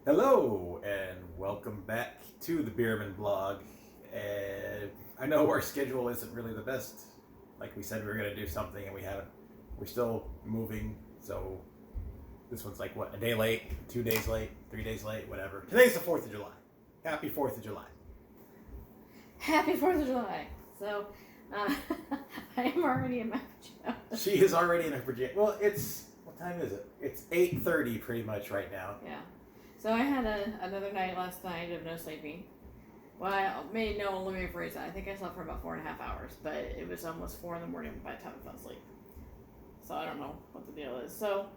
Hello and welcome back to the Beerman blog. And I know our schedule isn't really the best. Like we said, we were going to do something and we haven't. We're still moving, so this one's like what, a day late, 2 days late, 3 days late, whatever. Today's the 4th of July. Happy 4th of July. Happy 4th of July. So, I am already in my pajamas. She is already in her pajamas. Well, what time is it? It's 8:30 pretty much right now. Yeah. So I had another night last night of no sleeping. Well, let me rephrase that. I think I slept for about 4.5 hours, but it was almost 4 in the morning by the time I fell asleep. So I don't know what the deal is. So,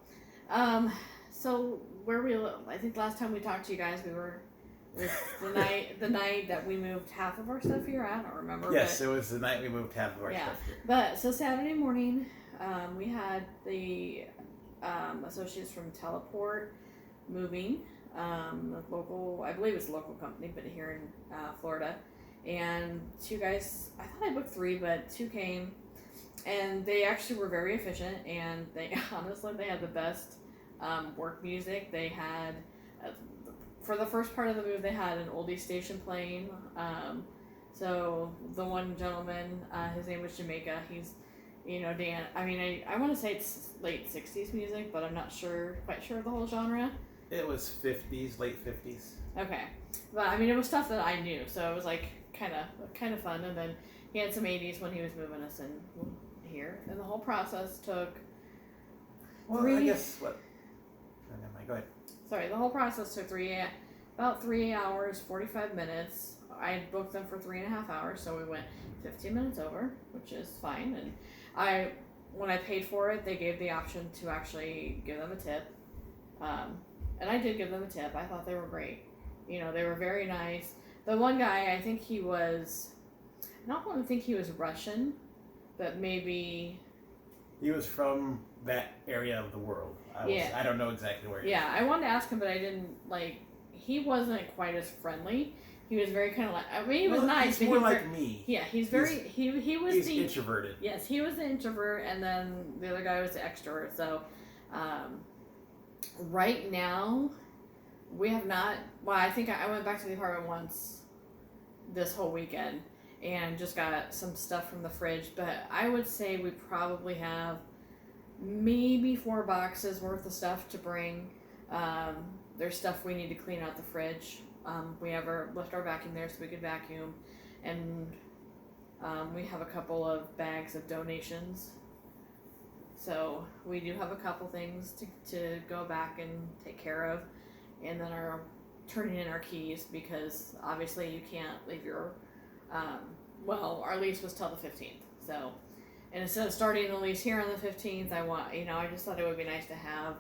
where we live, I think last time we talked to you guys, we were with the night that we moved half of our stuff here. I don't remember. Yes, it was the night we moved half of our stuff here. But so Saturday morning, we had the associates from Teleport moving. Local, I believe it's a local company, but here in Florida. And two guys, I thought I booked 3, but 2 came. And they actually were very efficient, and they honestly, they had the best work music. They had, for the first part of the move, they had an oldie station playing. So the one gentleman, his name was Jamaica. He's, Dan. I mean, I want to say it's late 60s music, but I'm not quite sure of the whole genre. It was 50s, late 50s. Okay, but I mean, it was stuff that I knew, so it was like kind of fun. And then he had some 80s when he was moving us in here, and the whole process took. I guess what? Never mind. Go ahead. Sorry, the whole process took about 3 hours 45 minutes. I booked them for 3.5 hours, so we went 15 minutes over, which is fine. And when I paid for it, they gave the option to actually give them a tip. And I did give them a tip. I thought they were great. They were very nice. The one guy, I think he was, I don't think he was Russian, but maybe... He was from that area of the world. I don't know exactly where he was. Yeah, I wanted to ask him, but I didn't, he wasn't quite as friendly. He was very kind of he was nice. He's more like me. Yeah, he's very, he was he's introverted. Yes, he was the introvert, and then the other guy was the extrovert, so... Right now, we have not. Well, I think I went back to the apartment once this whole weekend and just got some stuff from the fridge. But I would say we probably have maybe 4 boxes worth of stuff to bring. There's stuff we need to clean out the fridge. We left our vacuum there so we could vacuum, and we have a couple of bags of donations. So we do have a couple things to go back and take care of, and then turning in our keys, because obviously you can't leave your, our lease was till the 15th. So, and instead of starting the lease here on the 15th, I just thought it would be nice to have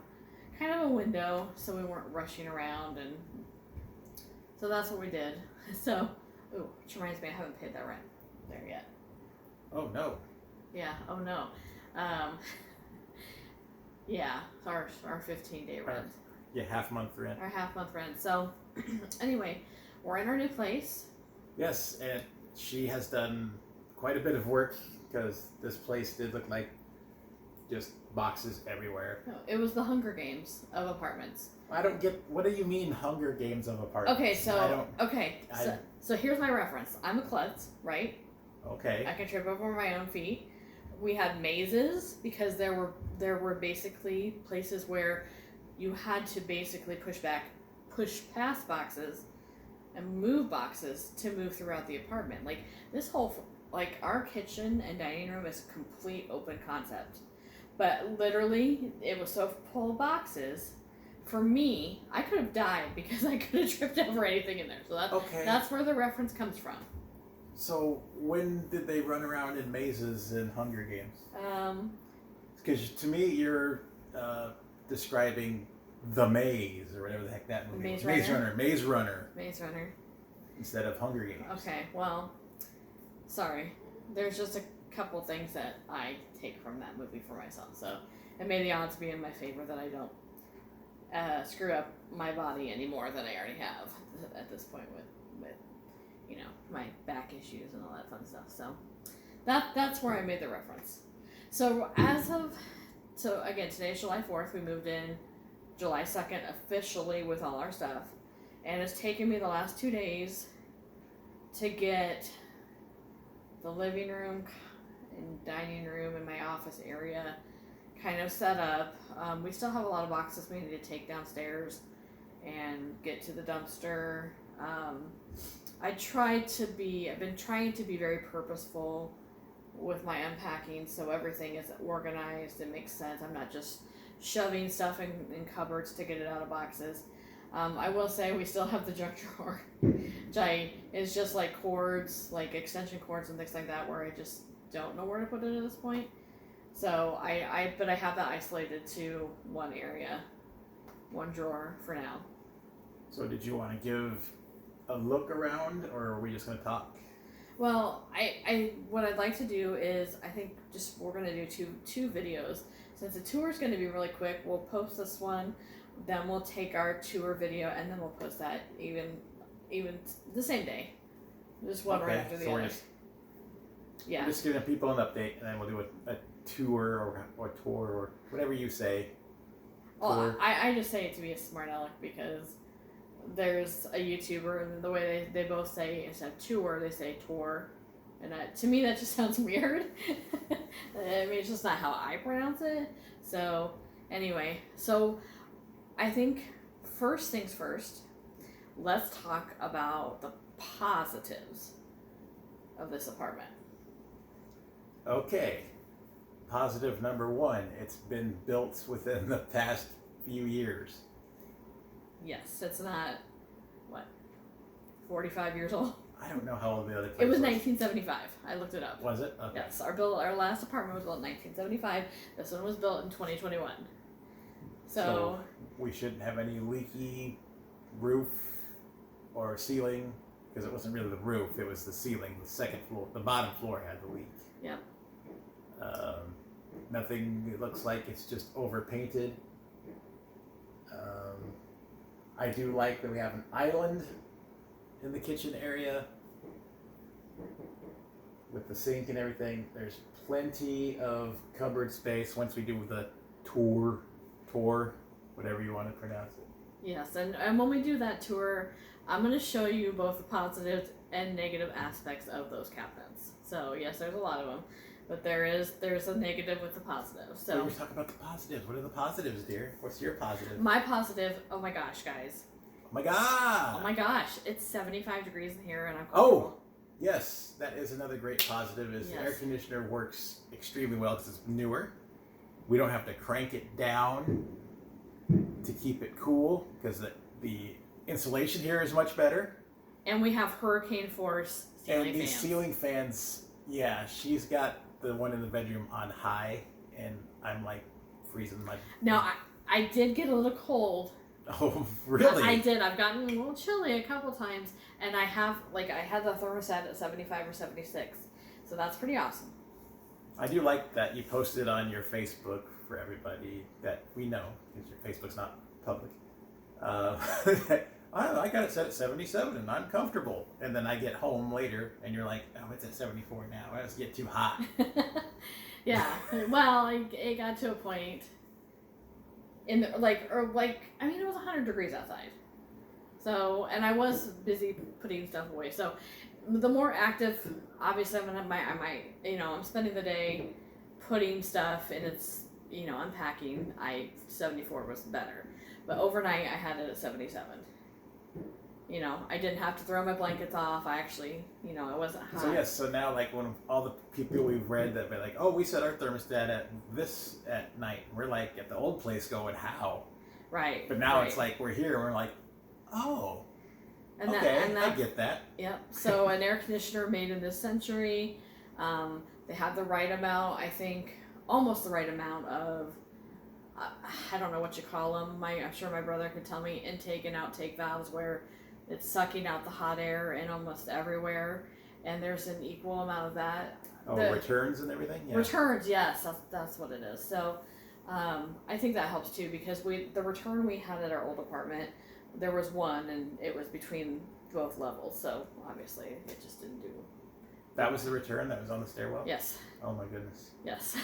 kind of a window so we weren't rushing around, and so that's what we did. So, which reminds me, I haven't paid that rent there yet. Oh no. Yeah. Oh no. Yeah, our 15-day rent. Yeah, half-month rent. Our half-month rent. So, anyway, we're in our new place. Yes, and she has done quite a bit of work, because this place did look like just boxes everywhere. No, it was the Hunger Games of apartments. I don't get. What do you mean, Hunger Games of apartments? Okay, so here's my reference. I'm a klutz, right? Okay. I can trip over my own feet. We had mazes because there were basically places where you had to basically push past boxes and move boxes to move throughout the apartment. Our kitchen and dining room is a complete open concept. But literally, it was so full of boxes. For me, I could have died because I could have tripped over anything in there. So that's where the reference comes from. So when did they run around in mazes in Hunger Games? Because to me, you're describing The Maze, or whatever the heck that movie was. Maze Runner. Instead of Hunger Games. Okay, well, sorry. There's just a couple things that I take from that movie for myself. So it made the odds be in my favor that I don't screw up my body any more than I already have at this point with my back issues and all that fun stuff. So that's where I made the reference. So again, today's July 4th. We moved in July 2nd officially with all our stuff. and it's taken me the last 2 days to get the living room and dining room and my office area kind of set up. We still have a lot of boxes we need to take downstairs and get to the dumpster. I've been trying to be very purposeful with my unpacking so everything is organized and makes sense. I'm not just shoving stuff in cupboards to get it out of boxes. I will say we still have the junk drawer, which is just like cords, like extension cords and things like that, where I just don't know where to put it at this point. So but I have that isolated to one area, one drawer for now. So did you want to give a look around, or are we just going to talk? Well, what I'd like to do is, I think we're going to do two videos. Since the tour is going to be really quick, we'll post this one, then we'll take our tour video, and then we'll post that even the same day. Just one right after the other. We're just giving people an update, and then we'll do a tour or tour or whatever you say. Well, I just say it to be a smart aleck because there's a YouTuber, and the way they both say, instead of tour, they say tour. And to me, that just sounds weird. I mean, it's just not how I pronounce it. So, anyway. So, I think first things first, let's talk about the positives of this apartment. Okay. Positive number one, it's been built within the past few years. Yes, it's not, 45 years old? I don't know how old the other place was. It was 1975. I looked it up. Was it? Okay. Yes, our last apartment was built in 1975. This one was built in 2021. So we shouldn't have any leaky roof or ceiling, because it wasn't really the roof, it was the ceiling. The second floor, the bottom floor had the leak. Yep. Nothing, it looks like it's just overpainted. I do like that we have an island in the kitchen area with the sink and everything. There's plenty of cupboard space once we do the tour, whatever you want to pronounce it. Yes, and when we do that tour, I'm going to show you both the positive and negative aspects of those cabinets. So yes, there's a lot of them, but there's a negative with the positive. So we talk about the positives. What are the positives, dear? What's your positive? My positive, oh my gosh, guys. Oh my god! Oh my gosh, it's 75 degrees in here and I'm comfortable. Oh! Yes, that is another great positive, is yes. The air conditioner works extremely well because it's newer. We don't have to crank it down to keep it cool because the insulation here is much better. And we have hurricane force ceiling fans. And these ceiling fans, yeah, she's got the one in the bedroom on high, and I'm like freezing my... Now, I did get a little cold. Oh, really? I did. I've gotten a little chilly a couple times, and I had the thermostat at 75 or 76, so that's pretty awesome. I do like that you posted on your Facebook for everybody that we know, because your Facebook's not public. I got it set at 77 and I'm comfortable. And then I get home later and you're like, oh, it's at 74 now. It must get too hot. Yeah. Well, it got to a point I mean, it was 100 degrees outside. So, and I was busy putting stuff away. So, the more active, obviously, I'm spending the day putting stuff and it's, unpacking. 74 was better. But overnight, I had it at 77. I didn't have to throw my blankets off. I actually, it wasn't hot. So yes, so now when all the people we've read that be like, oh, we set our thermostat at this at night. We're like at the old place going, how? Right. But now it's like we're here and we're like, oh, and okay, I get that. Yep. So an air conditioner made in this century. They have the right amount, I think, almost the right amount of, I don't know what you call them. I'm sure my brother could tell me, intake and outtake valves where it's sucking out the hot air in almost everywhere, and there's an equal amount of that. Oh, returns and everything? Yeah. Returns, yes, that's what it is. So I think that helps too, because the return we had at our old apartment, there was one, and it was between both levels, so obviously it just didn't do. That was the return that was on the stairwell? Yes. Oh my goodness. Yes.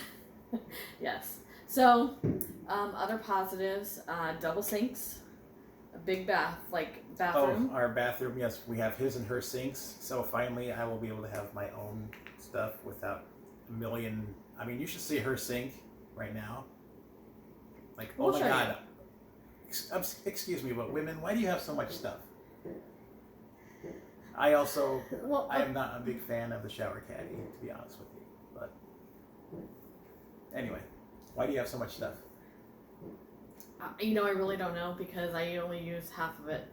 Yes. So, other positives, double sinks. a big bathroom. Oh, our bathroom. Yes, we have his and her sinks. So finally, I will be able to have my own stuff without a million. I mean, you should see her sink right now. Like, oh We'll my show God. Excuse me, but women, why do you have so much stuff? I am not a big fan of the shower caddy, to be honest with you. But anyway, why do you have so much stuff? I really don't know because I only use half of it.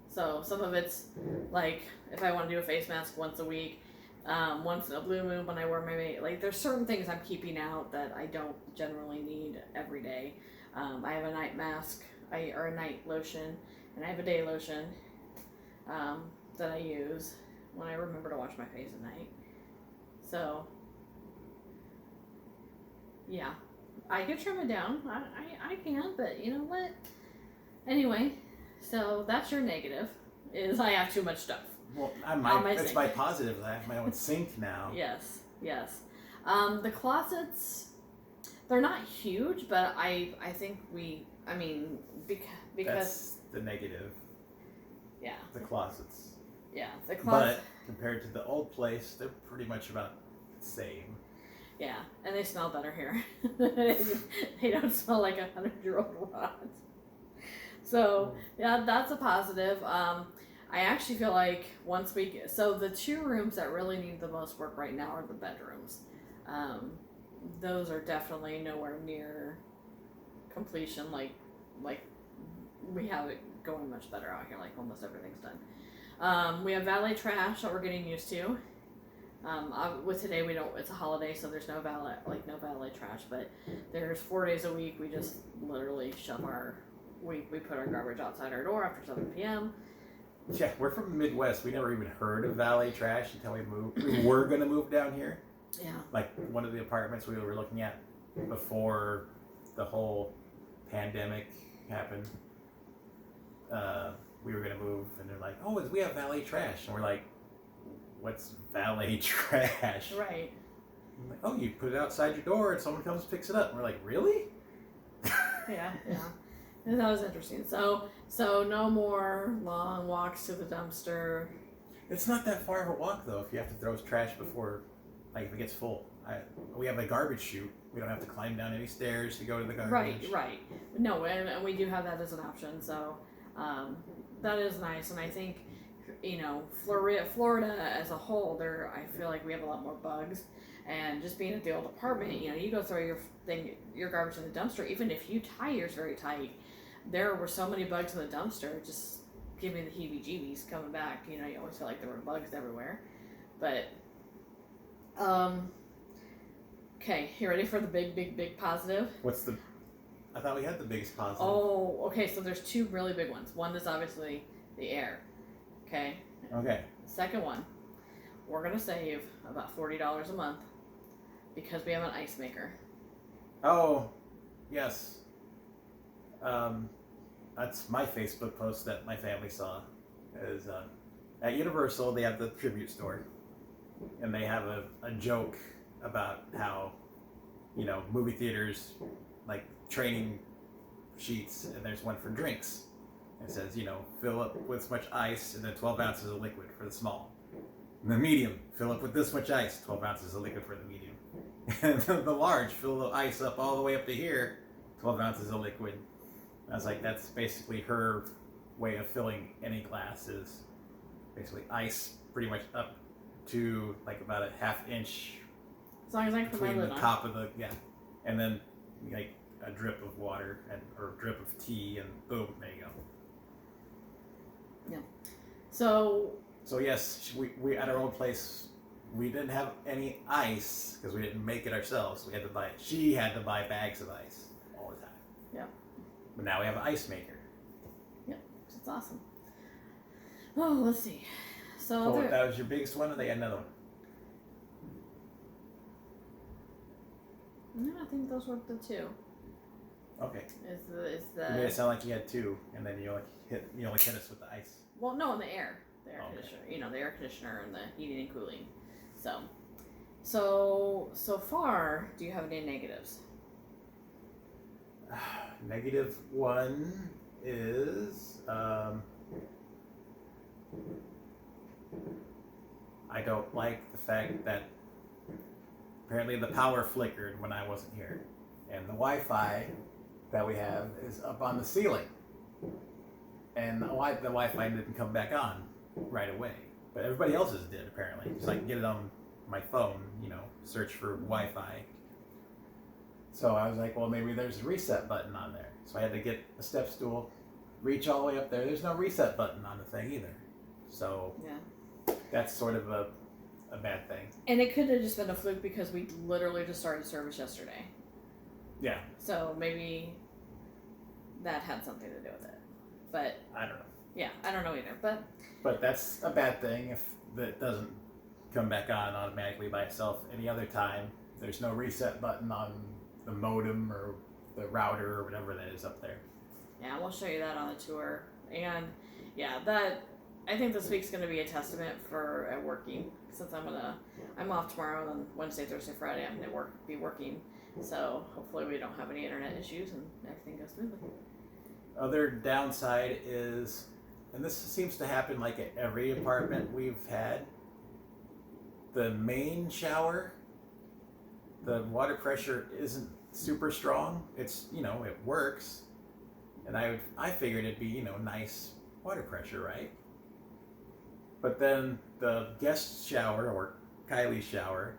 So some of it's like if I want to do a face mask once a week, once in a blue moon when I wear my like. There's certain things I'm keeping out that I don't generally need every day. I have a night mask, or a night lotion, and I have a day lotion that I use when I remember to wash my face at night. So yeah. I could trim it down. I can, but you know what? Anyway, so that's your negative, is I have too much stuff. Well, my it's my positive. I have my own sink now. Yes. The closets, they're not huge, but I think because That's the negative. Yeah. The closets. Yeah, the closet. But compared to the old place, they're pretty much about the same. Yeah, and they smell better here. They don't smell like 100-year-old rot. So yeah, that's a positive. I actually feel like so the two rooms that really need the most work right now are the bedrooms. Those are definitely nowhere near completion. Like we have it going much better out here. Like almost everything's done. We have valet trash that we're getting used to. With today it's a holiday, so there's no valet trash, but there's 4 days a week we just literally we put our garbage outside our door after 7 p.m. Yeah, we're from the Midwest. We never even heard of valet trash until we moved. We were going to move down here. Yeah. Like one of the apartments we were looking at before the whole pandemic happened. We were going to move, and they're like, "Oh, we have valet trash," and we're like, "What's valet trash?" Right. I'm like, "Oh, you put it outside your door, and someone comes and picks it up." And we're like, "Really?" Yeah. And that was interesting. So no more long walks to the dumpster. It's not that far of a walk though. If you have to throw trash before, like if it gets full. We have a garbage chute. We don't have to climb down any stairs to go to the garbage. Right. No, and we do have that as an option. So that is nice, and I think Florida as a whole, I feel like we have a lot more bugs, and just being at the old apartment, you go throw your garbage in the dumpster, even if you tie yours very tight, there were so many bugs in the dumpster, just give me the heebie-jeebies coming back. You always feel like there were bugs everywhere. But okay, you ready for the big positive? I thought we had the biggest positive. Oh, okay, so there's two really big ones. One is obviously the air. Okay. Second one, we're gonna save about $40 a month because we have an ice maker. Oh, yes. That's my Facebook post that my family saw. Is at Universal they have the tribute store, and they have a joke about how movie theaters like training sheets, and there's one for drinks. It says, fill up with this much ice and then 12 ounces of liquid for the small. And the medium, fill up with this much ice, 12 ounces of liquid for the medium. And the large, fill the ice up all the way up to here, 12 ounces of liquid. And I was like, that's basically her way of filling any glass, is basically ice pretty much up to like about a half inch As long as I can put my between lid the on. top of the, and then like a drip of water or a drip of tea, and boom, there you go. Yeah. So yes, we at our old place, we didn't have any ice because we didn't make it ourselves. We had to buy it. She had to buy bags of ice all the time. Yeah. But now we have an ice maker. Yep, it's awesome. Oh, let's see. So that was your biggest one, or they had another one? No, I think those were the two. Okay. Is the You made it sound like you had two, and then you only hit us with the ice. Well, no, in the air Okay. conditioner. The air conditioner and the heating and cooling. So far, do you have any negatives? Negative one is I don't like the fact that apparently the power flickered when I wasn't here, and the Wi-Fi that we have is up on the ceiling, and the Wi-Fi didn't come back on right away, but everybody else's did apparently. So I can get it on my phone, search for Wi-Fi. So I was like, well, maybe there's a reset button on there. So I had to get a step stool, reach all the way up there. There's no reset button on the thing either. So Yeah. that's sort of a bad thing. And it could have just been a fluke because we literally just started service yesterday. Yeah. So maybe that had something to do with it. But I don't know. yeah, I don't know either. But that's a bad thing if that doesn't come back on automatically by itself any other time. There's no reset button on the modem or the router or whatever that is up there. Yeah, we'll show you that on the tour. And yeah, that I think this week's gonna be a testament for working, since I'm off tomorrow, and then Wednesday, Thursday, Friday I'm gonna be working. So hopefully we don't have any internet issues and everything goes smoothly. Other downside is, and this seems to happen like at every apartment we've had, the main shower, the water pressure isn't super strong. It's, it works. And I figured it'd be, nice water pressure, right? But then the guest shower, or Kylie's shower,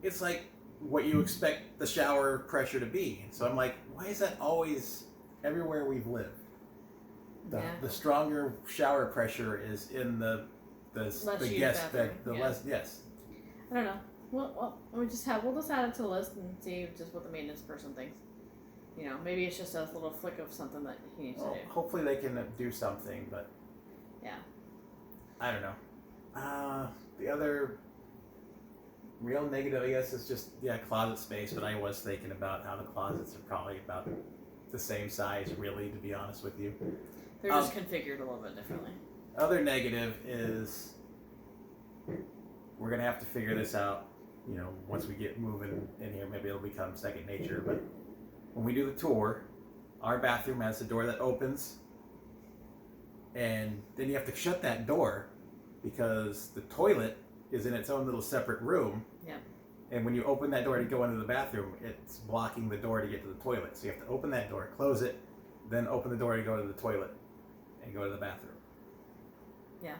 it's like what you expect the shower pressure to be. So I'm like, why is that always everywhere we've lived? The stronger shower pressure is in the guest bed. Yes. I don't know. Well, we'll just add it to the list and see just what the maintenance person thinks. Maybe it's just a little flick of something that he needs to do. Hopefully they can do something, but yeah, I don't know. The other real negative, I guess, is just closet space. But I was thinking about how the closets are probably about the same size, really, to be honest with you. They're just configured a little bit differently. Other negative is we're gonna have to figure this out. Once we get moving in here, maybe it'll become second nature. But when we do the tour, our bathroom has a door that opens, and then you have to shut that door because the toilet is in its own little separate room. Yeah. And when you open that door to go into the bathroom, it's blocking the door to get to the toilet. So you have to open that door, close it, then open the door to go to the toilet and go to the bathroom. Yeah.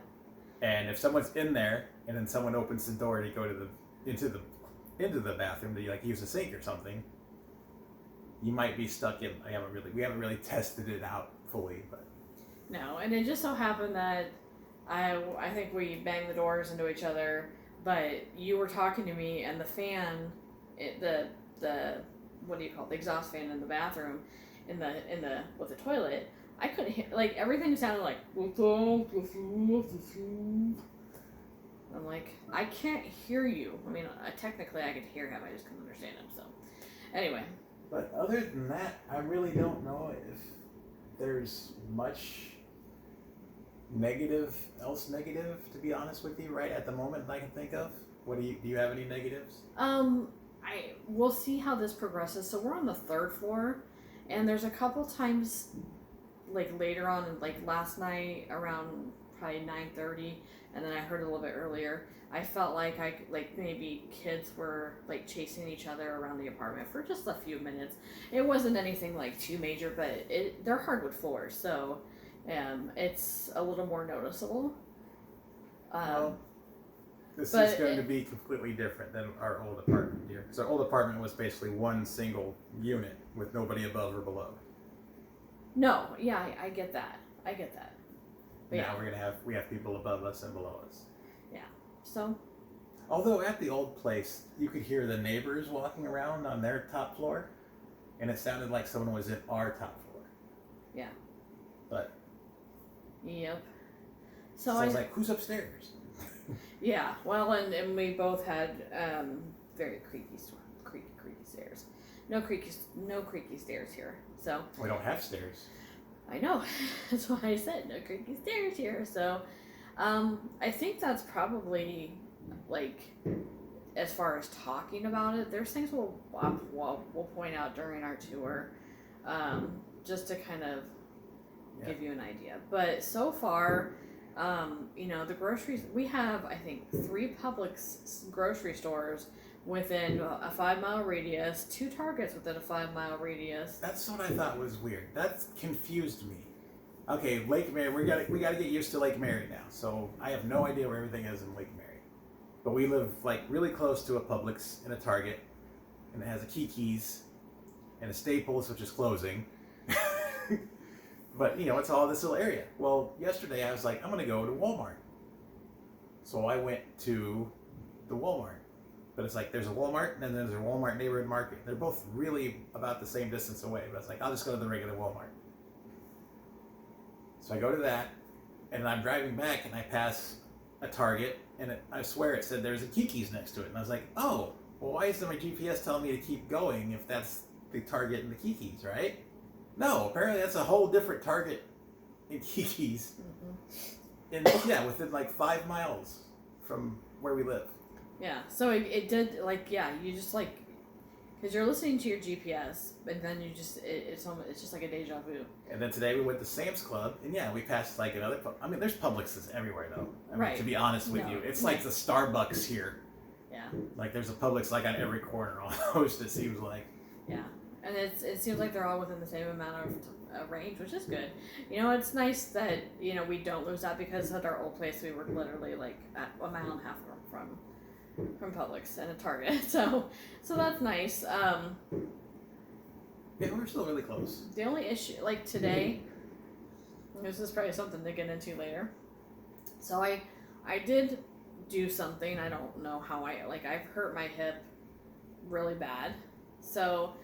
And if someone's in there and then someone opens the door to go to into the bathroom to use a sink or something, you might be stuck in. We haven't really tested it out fully, but no. And it just so happened that I think we banged the doors into each other, but you were talking to me and the fan, the what do you call it, the exhaust fan in the bathroom, with the toilet, I couldn't hear, everything sounded like. I'm like, I can't hear you. I mean, technically I could hear him, I just couldn't understand him. So, anyway. But other than that, I really don't know if there's much negative, to be honest with you, right at the moment that I can think of. Do you have any negatives? We'll see how this progresses. So we're on the 3rd floor, and there's a couple times, later on, last night around probably 9:30, and then I heard a little bit earlier. I felt like maybe kids were chasing each other around the apartment for just a few minutes. It wasn't anything too major, but they're hardwood floors, so it's a little more noticeable. This is going to be completely different than our old apartment here. Because our old apartment was basically one single unit with nobody above or below. No, yeah, I get that. But now we have people above us and below us. Yeah. So. Although at the old place, you could hear the neighbors walking around on their top floor, and it sounded like someone was in our top floor. Yeah. But. Yep. So I was like, who's upstairs? Yeah. Well, and we both had very creaky stairs. No creaky stairs here. So. We don't have stairs. I know. That's why I said no creaky stairs here. So, I think that's probably as far as talking about it. There's things we'll point out during our tour. just to kind of Yeah. give you an idea. But so far, the groceries, we have, I think, 3 Publix grocery stores within a 5-mile radius, 2 Targets within a 5-mile radius. That's what I thought was weird. That confused me. Okay, Lake Mary. We gotta get used to Lake Mary now. So I have no idea where everything is in Lake Mary, but we live like really close to a Publix and a Target, and it has a Kiki's and a Staples, which is closing. But it's all this little area. Well, yesterday I was like, I'm gonna go to Walmart. So I went to the Walmart. But it's like there's a Walmart and then there's a Walmart neighborhood market. They're both really about the same distance away. But it's like, I'll just go to the regular Walmart. So I go to that, and I'm driving back, and I pass a Target, and I swear it said there's a Kiki's next to it. And I was like, oh, well, why isn't my GPS telling me to keep going if that's the Target and the Kiki's, right? No, apparently that's a whole different Target and Kiki's. And yeah, within like 5 miles from where we live. Yeah, so it did, you just because you're listening to your GPS, and then you just, it's just like a deja vu. And then today we went to Sam's Club, and yeah, we passed like another, there's Publixes everywhere though. Right. To be honest with you, it's like the Starbucks here. Yeah. Like there's a Publix like on every corner almost, it seems like. Yeah, and it seems like they're all within the same amount of range, which is good. It's nice that, we don't lose that, because at our old place we were literally like at 1.5 miles from Publix and a Target, so that's nice. Yeah, we're still really close. The only issue, like today, this is probably something to get into later. So I did do something, I don't know how I've hurt my hip really bad. So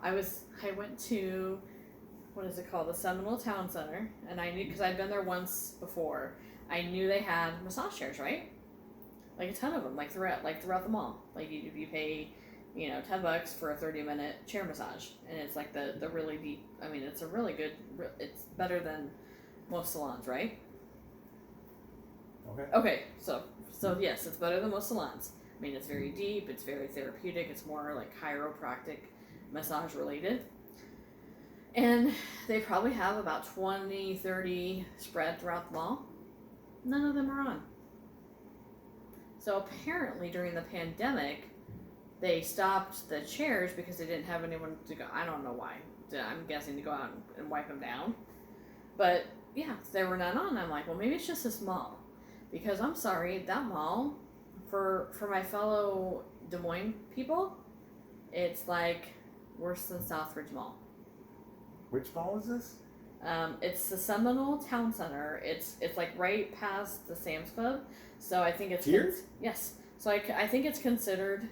I went to, what is it called, the Seminole Town Center, and I knew, because I'd been there once before, I knew they had massage chairs, right? Like a ton of them, throughout the mall. Like you pay, $10 for a 30-minute chair massage, and it's like the really deep. It's a really good. It's better than most salons, right? Okay. Okay, so yes, it's better than most salons. It's very deep. It's very therapeutic. It's more like chiropractic, massage related. And they probably have about 20, 30 spread throughout the mall. None of them are on. So apparently during the pandemic, they stopped the chairs because they didn't have anyone to go. I don't know why. I'm guessing to go out and wipe them down. But yeah, there were none on. I'm like, well, maybe it's just this mall. Because I'm sorry, that mall, for my fellow Des Moines people, it's like worse than Southridge Mall. Which mall is this? It's the Seminole Town Center. It's like right past the Sam's Club. So I think it's here. Yes. So I think it's considered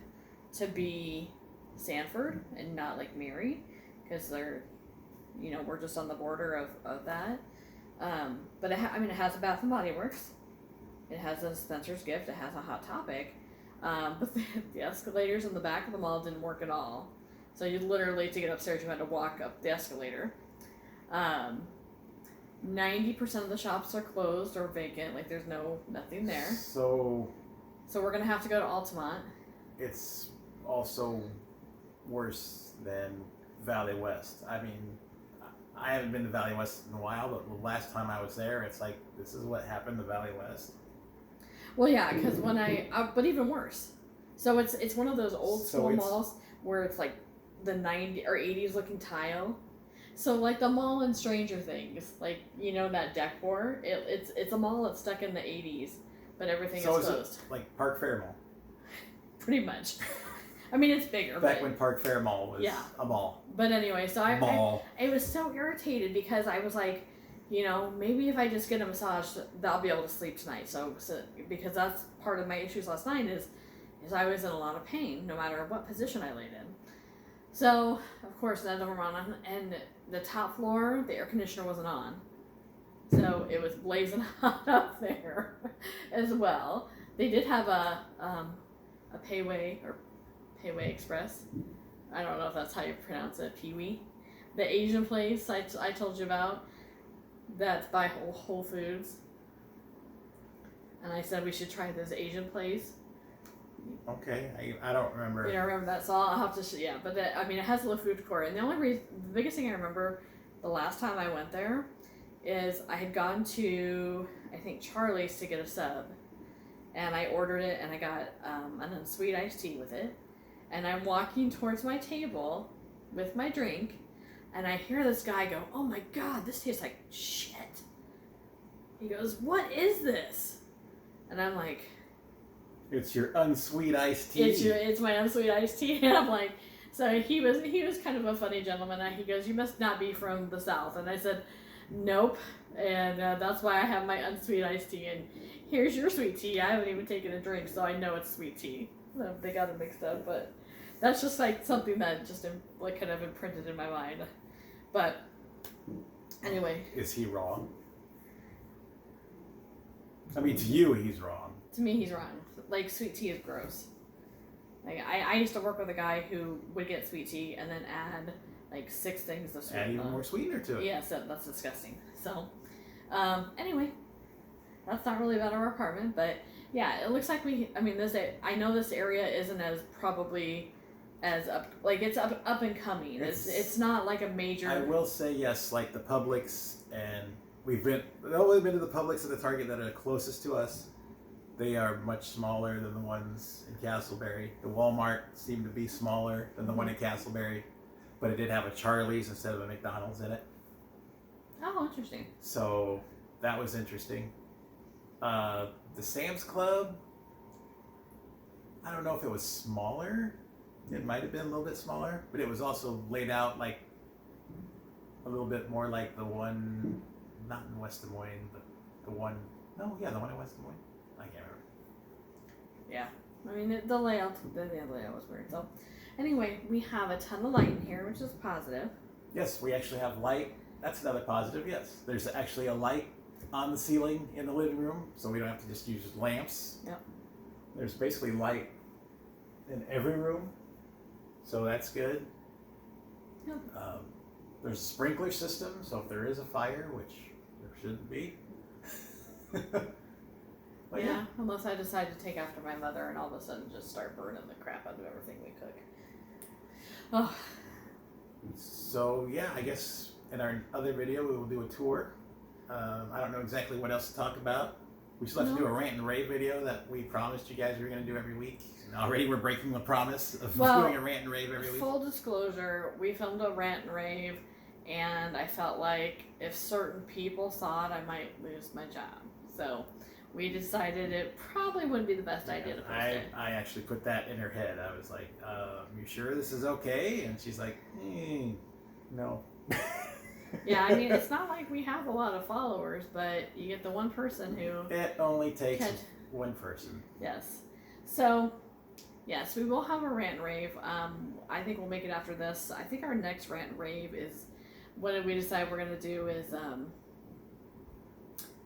to be Sanford and not like Mary, because they're, we're just on the border of that. But it has a Bath and Body Works. It has a Spencer's Gift. It has a Hot Topic. But the escalators in the back of the mall didn't work at all. So you literally, to get upstairs, you had to walk up the escalator. 90% of the shops are closed or vacant. Like there's nothing there. So we're gonna have to go to Altamont. It's also worse than Valley West. I haven't been to Valley West in a while, but the last time I was there, it's like, this is what happened to Valley West. Well, yeah, because when but even worse. So it's one of those old school malls where it's like the 90s or 80s looking tile. So like the mall in Stranger Things, like that decor, it's a mall that's stuck in the 80s, but everything is closed. It like Park Fair Mall? Pretty much. It's bigger. Back when Park Fair Mall was a mall. But anyway, so I was so irritated because I was like, maybe if I just get a massage, I'll be able to sleep tonight. So because that's part of my issues last night is I was in a lot of pain no matter what position I laid in. So of course none of them were on, and the top floor, the air conditioner wasn't on. So it was blazing hot up there as well. They did have a Payway Express. I don't know if that's how you pronounce it, Pee-wee. The Asian place I told you about, that's by Whole Foods. And I said we should try this Asian place. Okay, I don't remember. You don't remember that, so I'll have to. But it has a little food court, and the biggest thing I remember the last time I went there is I had gone to, I think, Charlie's to get a sub. And I ordered it, and I got an unsweet iced tea with it. And I'm walking towards my table with my drink, and I hear this guy go, "Oh my God, this tastes like shit." He goes, "What is this?" And I'm like, "It's your unsweet iced tea." It's my unsweet iced tea. And I'm like, so he was kind of a funny gentleman. And he goes, "You must not be from the South." And I said, "Nope." And that's why I have my unsweet iced tea. And here's your sweet tea. I haven't even taken a drink, so I know it's sweet tea. So they got it mixed up, but that's just like something that just like kind of imprinted in my mind. But anyway, is he wrong? I mean, to you, he's wrong. To me, he's wrong. Like, sweet tea is gross. Like, I used to work with a guy who would get sweet tea and then add like 6 things of sweetener. Add even more sweetener to it. Yeah, so that's disgusting. So, anyway, that's not really about our apartment, but yeah, it looks like I know this area isn't as probably as it's up and coming. It's not like a major. I will say yes, like the Publix, and we've only been to the Publix and the Target that are closest to us. They are much smaller than the ones in Castleberry. The Walmart seemed to be smaller than the one in Castleberry, but it did have a Charlie's instead of a McDonald's in it. Oh, interesting. So that was interesting. The Sam's Club, I don't know if it was smaller. It might have been a little bit smaller, but it was also laid out like a little bit more like the one, not in West Des Moines, but the one in West Des Moines. I can't remember. Yeah, I mean the layout was weird. So anyway, we have a ton of light in here, which is positive. Yes, we actually have light. That's another positive. Yes, there's actually a light on the ceiling in the living room, so we don't have to just use lamps. Yep. There's basically light in every room, so that's good. Yep. There's a sprinkler system, so if there is a fire, which there shouldn't be. But yeah, unless I decide to take after my mother and all of a sudden just start burning the crap out of everything we cook. Oh. So yeah, I guess in our other video we will do a tour. I don't know exactly what else to talk about. We still have to do a rant and rave video that we promised you guys we were going to do every week. And already we're breaking the promise of doing a rant and rave every week. Full disclosure, we filmed a rant and rave, and I felt like if certain people saw it, I might lose my job. So we decided it probably wouldn't be the best idea to post it. I actually put that in her head. I was like, you sure this is okay? And she's like, no. Yeah, I mean, it's not like we have a lot of followers, but you get the one person who... It only takes one person. Yes. So, yes, we will have a rant and rave. I think we'll make it after this. I think our next rant and rave is... What did we decide we're going to do is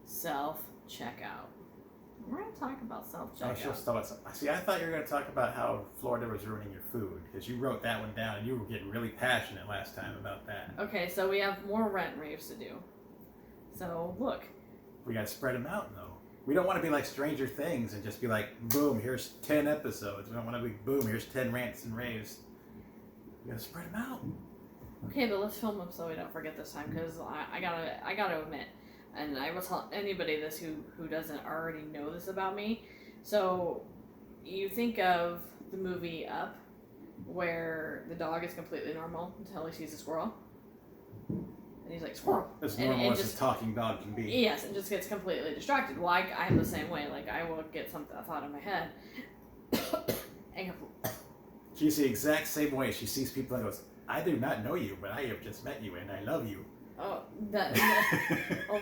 self-checkout. We're going to talk about self-checkout. See, I thought you were going to talk about how Florida was ruining your food, because you wrote that one down and you were getting really passionate last time about that. Okay, so we have more rant and raves to do. So, look. We got to spread them out, though. We don't want to be like Stranger Things and just be like, boom, here's 10 episodes. We don't want to be, boom, here's 10 rants and raves. We got to spread them out. Okay, but let's film them so we don't forget this time, because I gotta admit, and I will tell anybody this who doesn't already know this about me. So, you think of the movie Up, where the dog is completely normal until he sees a squirrel. And he's like, squirrel. As normal as a talking dog can be. Yes, and just gets completely distracted. Well, I'm the same way. Like, I will get a thought in my head. And she's the exact same way. She sees people and goes, I do not know you, but I have just met you and I love you. Oh, oh.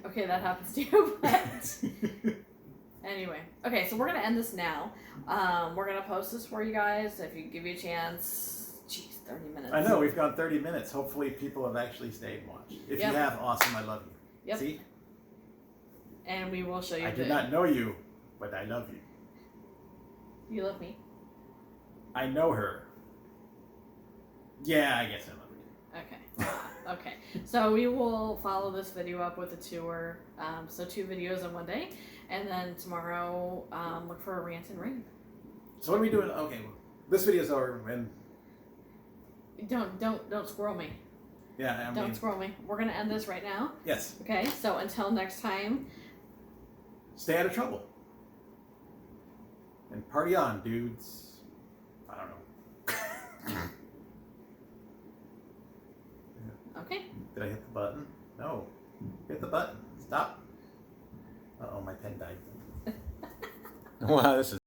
Okay, that happens to you, but anyway. Okay, so we're gonna end this now. We're gonna post this for you guys if you give you a chance. Jeez, 30 minutes. I know, we've gone 30 minutes. Hopefully people have actually stayed and watched. If you have, awesome, I love you. Yep. See? And we will show you I do not know you, but I love you. You love me? I know her. Yeah, I guess I love her. Okay. Okay. So we will follow this video up with a tour. So 2 videos in one day. And then tomorrow, look for a rant and rave. So what are we doing? Okay, well, this video's over and Don't squirrel me. Yeah, I Don't mean, squirrel me. We're gonna end this right now. yes. Okay. So until next time. Stay out of trouble. And party on, dudes. I don't know. Okay. Did I hit the button? No. Hit the button. Stop. Uh-oh, my pen died. Wow, this is